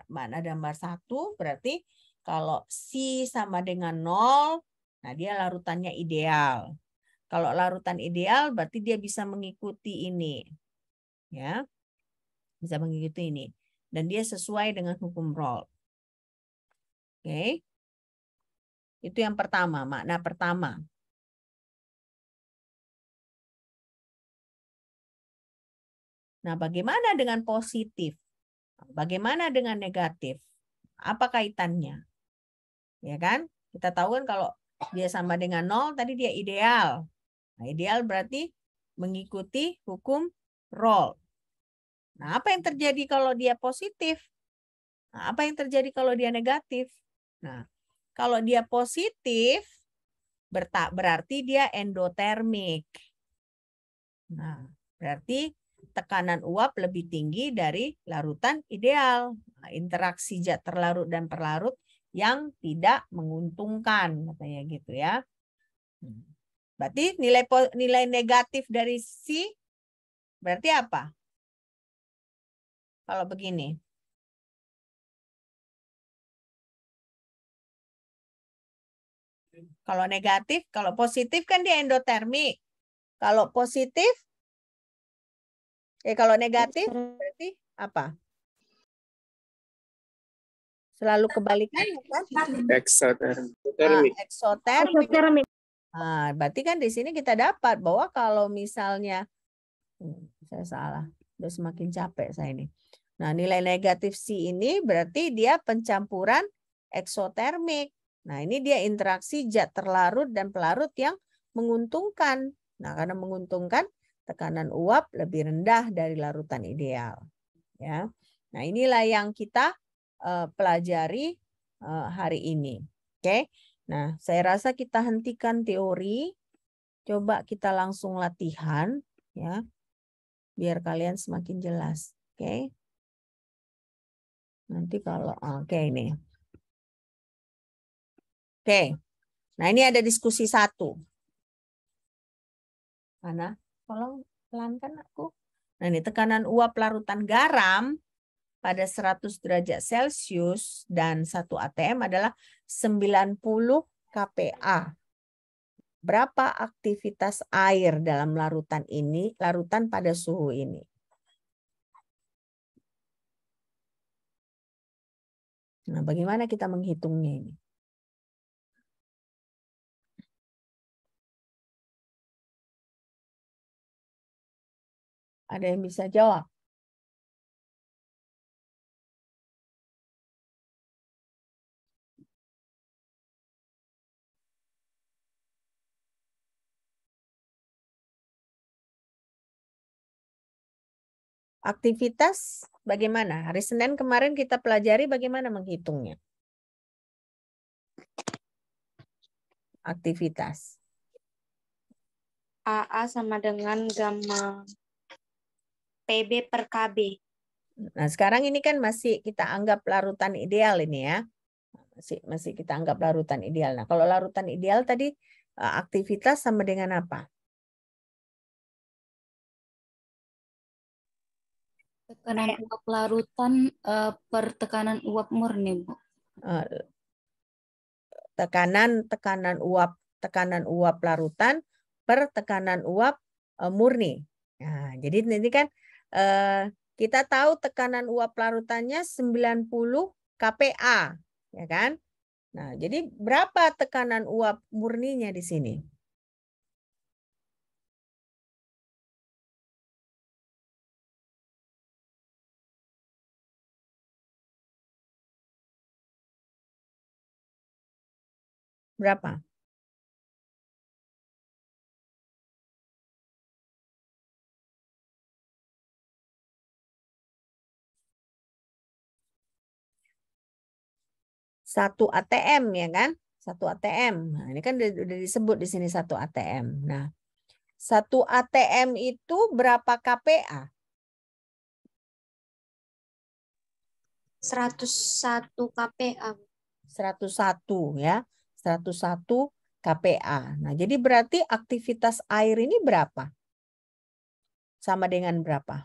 Makna gambar 1 berarti kalau C sama dengan 0, nah dia larutannya ideal. Kalau larutan ideal berarti dia bisa mengikuti ini. Ya. Bisa mengikuti ini. Dan dia sesuai dengan hukum Rolle. Oke. Itu yang pertama, makna pertama. Nah, bagaimana dengan positif? Bagaimana dengan negatif? Apa kaitannya? Ya kan? Kita tahu kan kalau dia sama dengan 0, tadi dia ideal. Nah, ideal berarti mengikuti hukum Rolle. Nah, apa yang terjadi kalau dia positif? Nah, apa yang terjadi kalau dia negatif? Nah, kalau dia positif, berarti dia endotermik. Nah, berarti tekanan uap lebih tinggi dari larutan ideal. Nah, interaksi zat terlarut dan perlarut yang tidak menguntungkan, katanya gitu ya. Berarti nilai negatif dari C berarti apa? Kalau begini. Kalau negatif, kalau positif kan dia endotermik. Kalau positif, kalau negatif berarti apa? Selalu kebalikannya kan? Eksotermik. Eksotermik. Nah, berarti kan di sini kita dapat bahwa kalau misalnya, saya salah, udah semakin capek saya ini. Nah, nilai negatif C ini berarti dia pencampuran eksotermik. Nah, ini dia interaksi zat terlarut dan pelarut yang menguntungkan. Nah, karena menguntungkan, tekanan uap lebih rendah dari larutan ideal. Ya. Nah, inilah yang kita pelajari hari ini. Oke. Nah, saya rasa kita hentikan teori. Coba kita langsung latihan ya. Biar kalian semakin jelas. Oke. Nanti kalau oke ini. Oke. Nah, ini ada diskusi 1. Mana? Tolong pelankan aku. Nah, ini tekanan uap larutan garam pada 100 derajat Celcius dan 1 atm adalah 90 kPa. Berapa aktivitas air dalam larutan ini, larutan pada suhu ini? Nah, bagaimana kita menghitungnya ini? Ada yang bisa jawab? Aktivitas bagaimana? Hari Senin kemarin kita pelajari bagaimana menghitungnya. Aktivitas. AA sama dengan gamma PB per KB. Nah, sekarang ini kan masih kita anggap larutan ideal ini ya. Masih kita anggap larutan ideal. Nah, kalau larutan ideal tadi aktivitas sama dengan apa? Tekanan uap larutan per tekanan uap murni, Bu. Tekanan uap larutan per tekanan uap murni. Nah, jadi ini kan kita tahu tekanan uap larutannya 90 kPa, ya kan? Nah, jadi berapa tekanan uap murninya di sini? Berapa? 1 ATM ya kan? 1 ATM. Nah, ini kan udah disebut di sini 1 ATM. Nah, 1 ATM itu berapa KPA? 101 KPA. 101 ya. 101 KPA. Nah, jadi berarti aktivitas air ini berapa? Sama dengan berapa?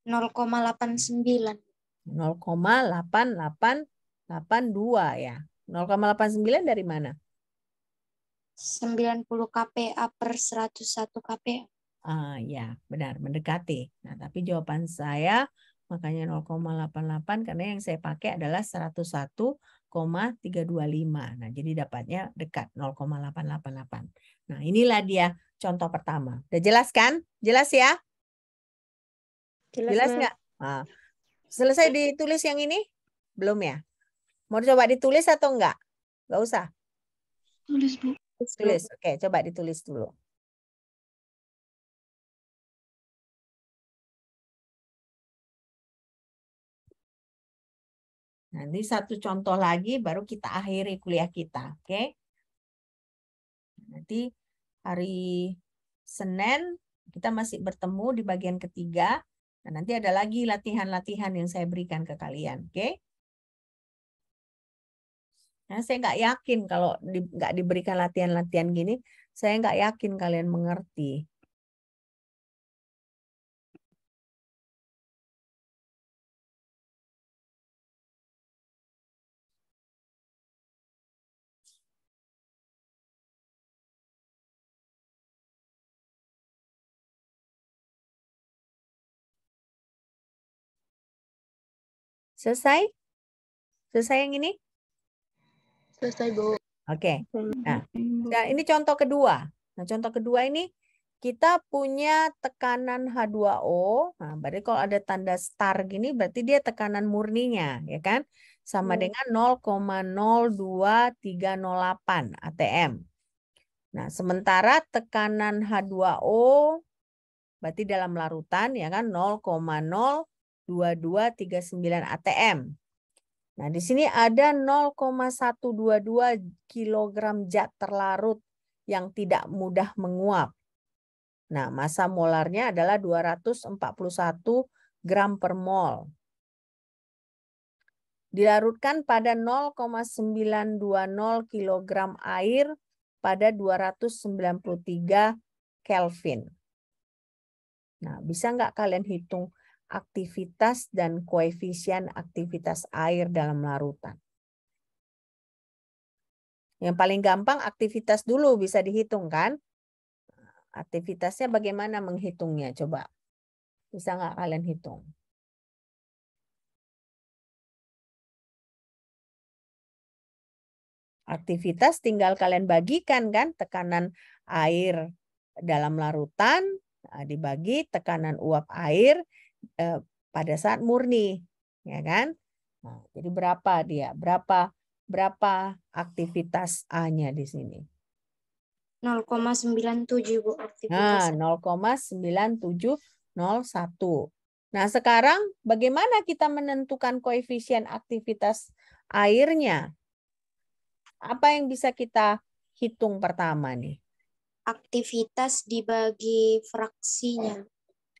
0,89. 0,8882 ya. 0,89 dari mana? 90 KPA per 101 KPA. Ya, benar, mendekati. Nah, tapi jawaban saya makanya 0,88 karena yang saya pakai adalah 101,325. Nah, jadi dapatnya dekat 0,888. Nah, inilah dia contoh pertama. Udah jelas kan? Jelas ya? Jelas nggak? Nah, selesai ditulis yang ini? Belum ya? Mau coba ditulis atau enggak? Nggak usah. Tulis, Bu. Tulis. Oke, coba ditulis dulu. Nanti satu contoh lagi baru kita akhiri kuliah kita. Oke? Nanti hari Senin kita masih bertemu di bagian ketiga. Nah, nanti ada lagi latihan-latihan yang saya berikan ke kalian. Oke? Nah, saya nggak yakin kalau nggak diberikan latihan-latihan gini, saya nggak yakin kalian mengerti. Selesai? Selesai yang ini? Selesai, Bu. Oke. Nah, ini contoh kedua. Nah, contoh kedua ini kita punya tekanan H2O. Nah, berarti kalau ada tanda star gini berarti dia tekanan murninya, ya kan? Sama dengan 0,02308 ATM. Nah, sementara tekanan H2O berarti dalam larutan ya kan 0,02239 ATM. Nah, di sini ada 0,122 kg zat terlarut yang tidak mudah menguap. Nah, massa molarnya adalah 241 gram per mol. Dilarutkan pada 0,920 kg air pada 293 Kelvin. Nah, bisa nggak kalian hitung aktivitas dan koefisien aktivitas air dalam larutan? Yang paling gampang aktivitas dulu bisa dihitung kan? Aktivitasnya bagaimana menghitungnya? Coba. Bisa nggak kalian hitung? Aktivitas tinggal kalian bagikan kan? Tekanan air dalam larutan dibagi tekanan uap air pada saat murni. Ya kan? Nah, jadi berapa dia? Berapa aktivitas A-nya di sini? 0,97 Bu Nah, aktivitas. 0,9701. Nah, sekarang bagaimana kita menentukan koefisien aktivitas airnya? Apa yang bisa kita hitung pertama nih? Aktivitas dibagi fraksinya.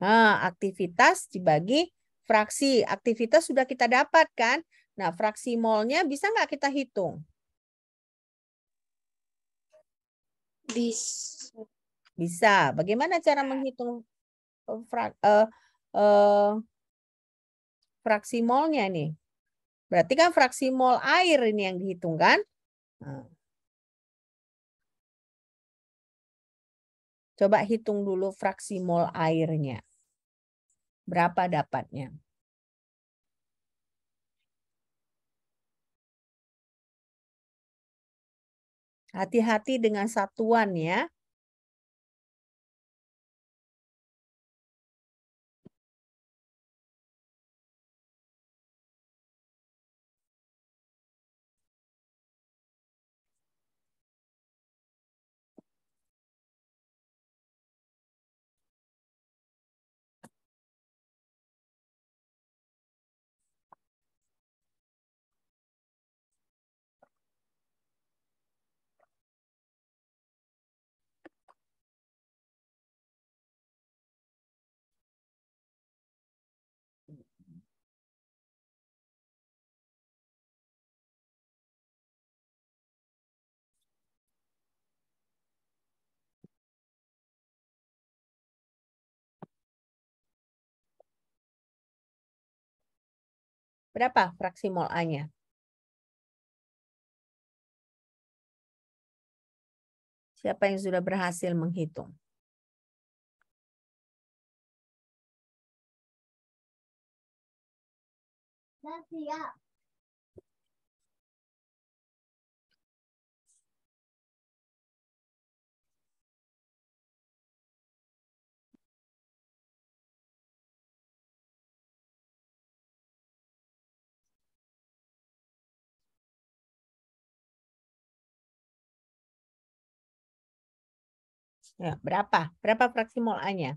Nah, aktivitas dibagi fraksi. Aktivitas sudah kita dapat kan? Nah, fraksi molnya bisa nggak kita hitung? Bisa. Bisa. Bagaimana cara menghitung fraksi molnya nih? Berarti kan fraksi mol air ini yang dihitung kan? Nah. Coba hitung dulu fraksi mol airnya. Berapa dapatnya? Hati-hati dengan satuan ya. Berapa fraksi mol A-nya? Siapa yang sudah berhasil menghitung? Siap. Ya, berapa? Berapa fraksi mol A-nya?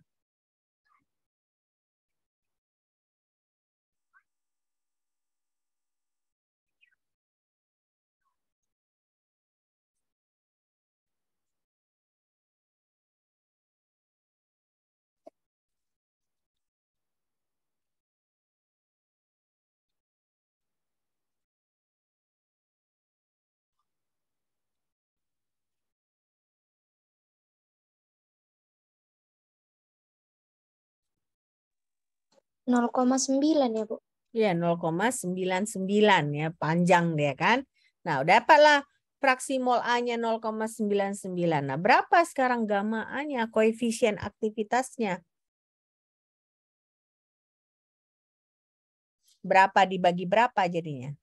Nol 0,9 ya, Bu. Ya, 0,99 ya, panjang dia kan. Nah, dapatlah fraksi mol A-nya 0,99. Nah, berapa sekarang gamma A-nya, koefisien aktivitasnya? Berapa dibagi berapa jadinya?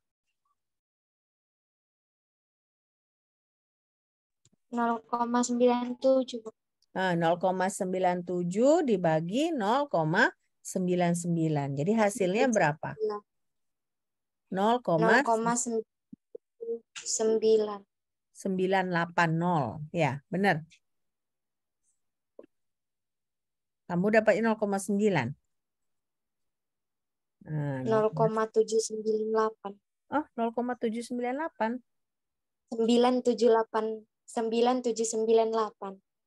0,97, Bu. Nah, 0,97 dibagi 0,99. Jadi hasilnya berapa? 0,9. 0,980. Ya, benar. Kamu dapatnya 0,9. Nah, 0,798. oh, 0,798. 9798.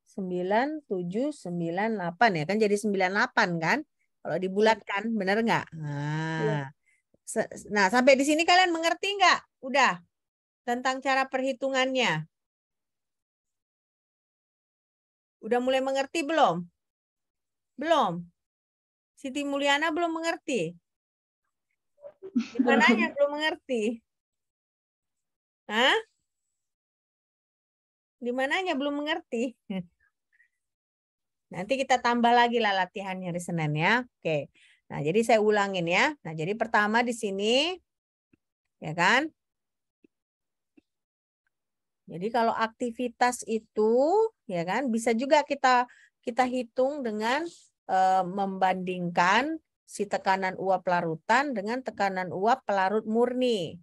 9798 ya kan, jadi 98 kan kalau dibulatkan, bener nggak? Nah, nah sampai di sini kalian mengerti nggak? Udah tentang cara perhitungannya? Udah mulai mengerti belum? Belum? Siti Mulyana belum mengerti? Gimananya belum mengerti? Hah? Di mananya belum mengerti? Nanti kita tambah lagi lah latihannya hari Senin ya. Oke. Nah, jadi saya ulangin ya. Nah, jadi pertama di sini ya kan? Jadi kalau aktivitas itu ya kan bisa juga kita hitung dengan membandingkan si tekanan uap larutan dengan tekanan uap pelarut murni.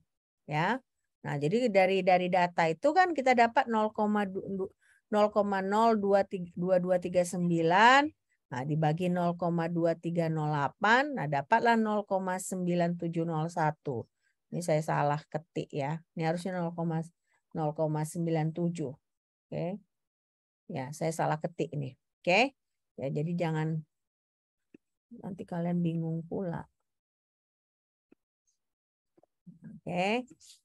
Ya. Nah, jadi dari data itu kan kita dapat 0,02239, nah dibagi 0,2308, nah dapatlah 0,9701. Ini saya salah ketik ya. Ini harusnya 0,97. Oke. Ya, saya salah ketik ini. Oke. Ya, jadi jangan nanti kalian bingung pula. Oke.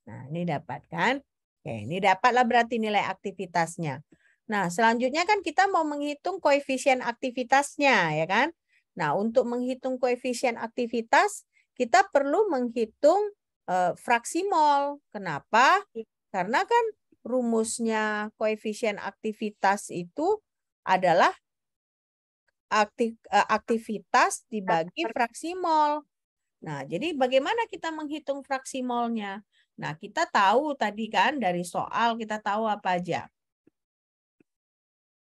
Nah, ini dapat kan? Oke, ini dapatlah berarti nilai aktivitasnya. Nah, selanjutnya kan kita mau menghitung koefisien aktivitasnya, ya kan? Nah, untuk menghitung koefisien aktivitas, kita perlu menghitung fraksi mol. Kenapa? Karena kan rumusnya koefisien aktivitas itu adalah aktivitas dibagi fraksi mol. Nah, jadi bagaimana kita menghitung fraksi molnya? Nah, kita tahu tadi kan dari soal kita tahu apa aja.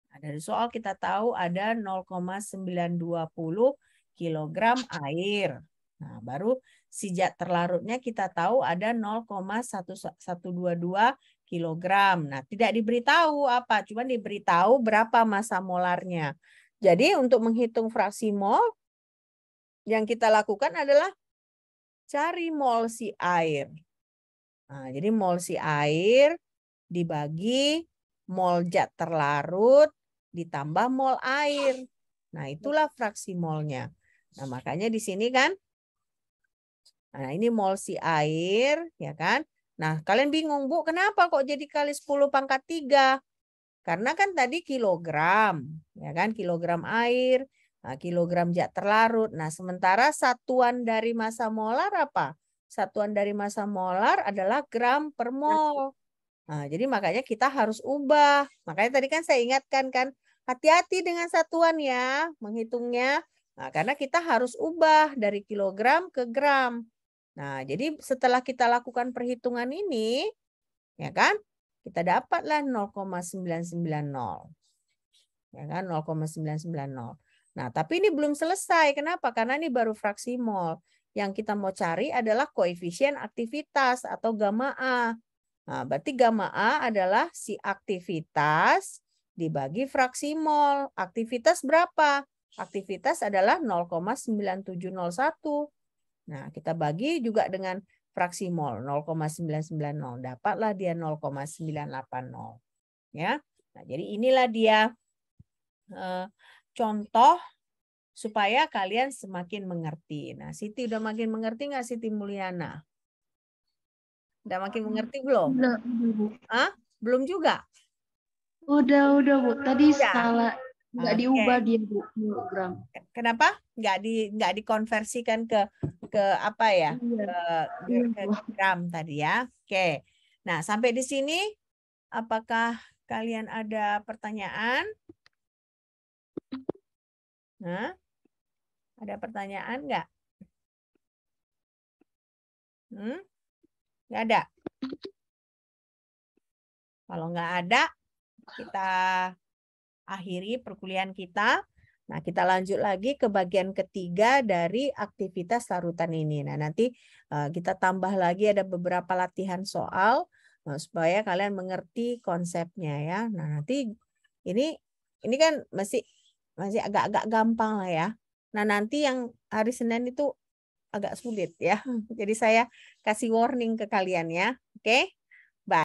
Nah, dari soal kita tahu ada 0,920 kg air. Nah, baru si zat terlarutnya kita tahu ada 0,1122 kg. Nah, tidak diberitahu apa, cuma diberitahu berapa massa molarnya. Jadi untuk menghitung fraksi mol, yang kita lakukan adalah cari mol si air. Nah, jadi mol si air dibagi mol zat terlarut ditambah mol air. Nah, itulah fraksi molnya. Nah, makanya di sini kan, nah ini mol si air, ya kan? Nah, kalian bingung, Bu, kenapa kok jadi kali 10 pangkat 3? Karena kan tadi kilogram, ya kan? Kilogram air, nah, kilogram zat terlarut. Nah, sementara satuan dari massa molar apa? satuan dari massa molar adalah gram per mol. Nah, jadi makanya kita harus ubah. Makanya tadi kan saya ingatkan kan, hati-hati dengan satuan ya, menghitungnya. Nah, karena kita harus ubah dari kilogram ke gram. Nah, jadi setelah kita lakukan perhitungan ini, ya kan, kita dapatlah 0,990. Ya kan, 0,990. Nah, tapi ini belum selesai. Kenapa? Karena ini baru fraksi mol. Yang kita mau cari adalah koefisien aktivitas atau gamma A. Nah, berarti gamma A adalah si aktivitas dibagi fraksi mol. Aktivitas berapa? Aktivitas adalah 0,9701. Nah, kita bagi juga dengan fraksi mol 0,990. Dapatlah dia 0,980. Ya. Nah, jadi inilah dia contoh supaya kalian semakin mengerti. Nah, Siti udah makin mengerti nggak Siti Mulyana? Udah makin mengerti belum? Udah, Bu. Hah? Belum juga? Udah, Bu. Tadi Udah. salah. Nggak Oke. diubah dia, Bu, kilogram. Kenapa? Nggak dikonversikan ke apa ya? Ke gram tadi ya. Oke. Nah, sampai di sini apakah kalian ada pertanyaan? Nah, ada pertanyaan nggak? Nggak ada? Kalau nggak ada, kita akhiri perkuliahan kita. Nah, kita lanjut lagi ke bagian ketiga dari aktivitas larutan ini. Nah, nanti kita tambah lagi ada beberapa latihan soal supaya kalian mengerti konsepnya ya. Nah, nanti ini kan masih agak-agak gampang lah ya. Nah, nanti yang hari Senin itu agak sulit ya. Jadi saya kasih warning ke kalian ya. Oke?